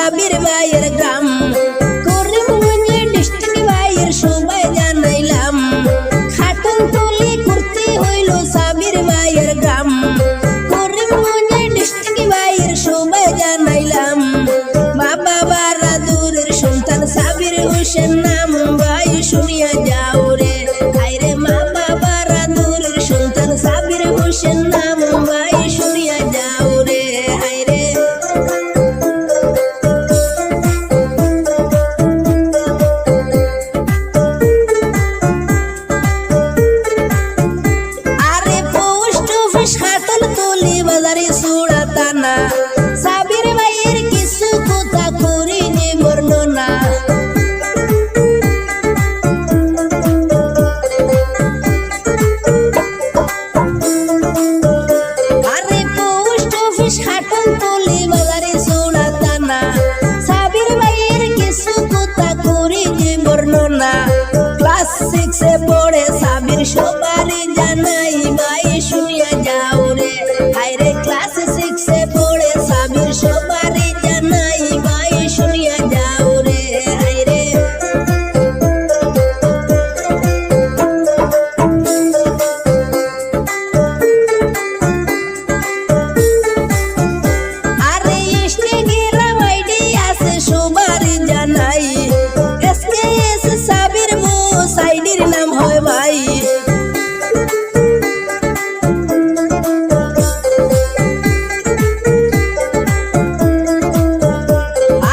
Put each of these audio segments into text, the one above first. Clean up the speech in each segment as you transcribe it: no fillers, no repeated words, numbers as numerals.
সাবির ভাইয়ের গ্রাম, করিমগঞ্জ ডিস্ট্রিক্ট ভাইয়ের সবাই জানাইলাম। খাটুনতলি করতে হইল সাবির ভাইয়ের গ্রাম, করিমগঞ্জ ডিস্ট্রিক্ট ভাইয়ের সবাই জানাইলাম। মা বাবারা দূরের সন্তান সাবির হোসেন নাম ভাই শুনিয়া যাও রে, হায়রে মা বাবারা দূরের সন্তান সাবির হোসেন নাম ভাই শুনিয়া যাও রে, হায়রে। আরে পোস্ট অফিস খাটুনতলি বাজারে সুড়া থানা, সাবির ভাইয়ের কিছু কথা করিনি বর্ণনা। আরে পোস্ট অফিস খাটুনতলি বাজারে সুড়া থানা, সাবির ভাইয়ের কিছু কথা করিনি বর্ণনা। ক্লাস 6 পড়ে সাবির সবারই জানাই ভাই শুনিয়া যাও রে, হায়রে ক্লাস 6 পড়ে সাবির সবারই জানাই ভাই শুনিয়া যাও রে, হায়রে। আরে ইনস্টাগ্রাম আইডি আছে সবারই জানাই, এসকেএস সাবির বস আইডির নাম হয় ভাই।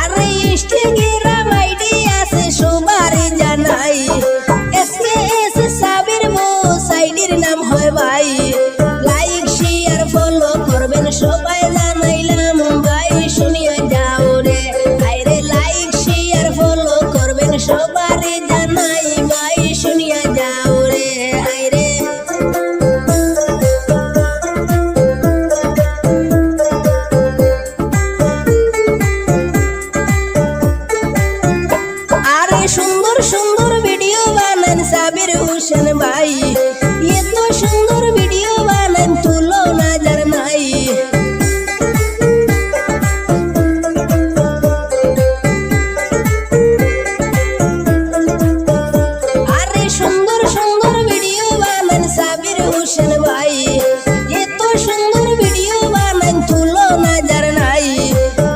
আরে ইনস্টাগ্রাম আইডি আছে সবারই জানাই, এসকেএস সাবির বস আইডির নাম হয় ভাই। লাইক শেয়ার ফলো করবেন সবাই জানাইলাম ভাই শুনিয়া যাও রে, হায়রে লাইক শেয়ার ফলো করবেন সবারই জানাই ভাই শুনিয়া যাও রে, হায়রে। আরে সুন্দর সুন্দর ভিডিও বানান সাবির হোসেন ভাই, এত সুন্দর ভিডিও বানান তুলনা যার নাই। আরে সুন্দর সুন্দর ভিডিও বানান সাবির হোসেন ভাই, এত সুন্দর ভিডিও বানান তুলনা যার নাই।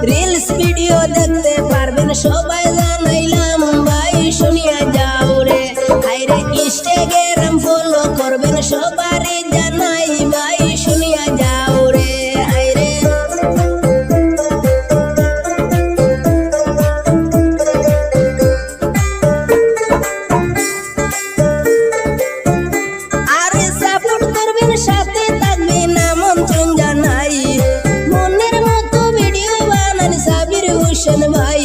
রিলস ভিডিও দেখতে পারবেন সবাই জানাইলাম ভাই শুনিয়া যাও রে, হায়রে ইনস্টাগ্রাম ফলো করবেন সবারই জানাই ভাই শুনিয়া যাও রে, হায়রে। আরে সাপোর্ট করবেন সাথে থাকবেন আমন্ত্রণ জানাই, মনের মতো ভিডিও বানান সাবির হোসেন ভাই।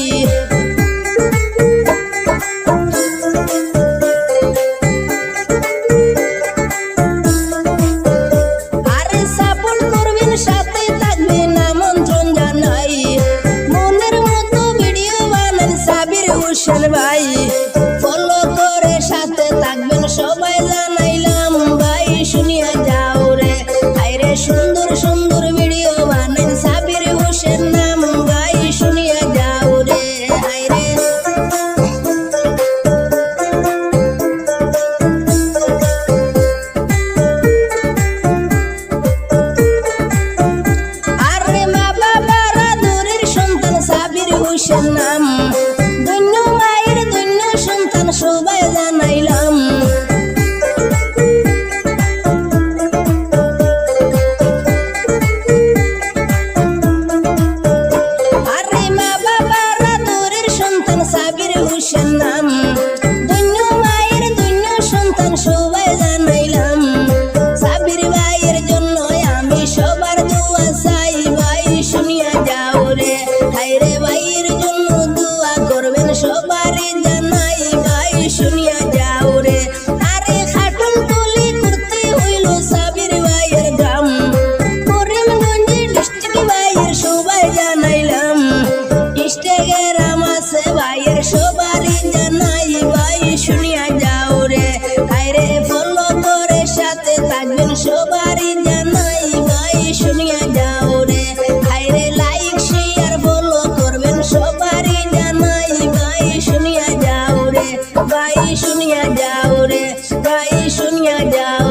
আরে সাপোর্ট করবেন সাথে থাকবেন আমন্ত্রণ জানাই, মনের মতো ভিডিও বানান সাবির হোসেন ভাই। ফলো করে সাথে থাকবেন সবাই জানাইলাম ভাই শুনিয়া যাও রে, হায়রে সুন্দর সুন্দর ভিডিও বানান সাবির হোসেন নাম ভাই শুনিয়া যাও রে, হায়রে। আরে মা বাবারা দূরের সন্তান সাবির হোসেন নাম, ধন্য মায়ের ধন্য সন্তান সবাই জানাইলাম। আরে মা বাবারা দূরের সন্তান সাবির হোসেন নাম, ধন্য মায়ের ধন্য সন্তান সবাই জানাইলাম। সাবির ভাইয়ের জন্য আমি সবার দোয়া চাই ভাই শুনিয়া যাও রে, হায়রে ভাইয়ের জন্য দোয়া যাও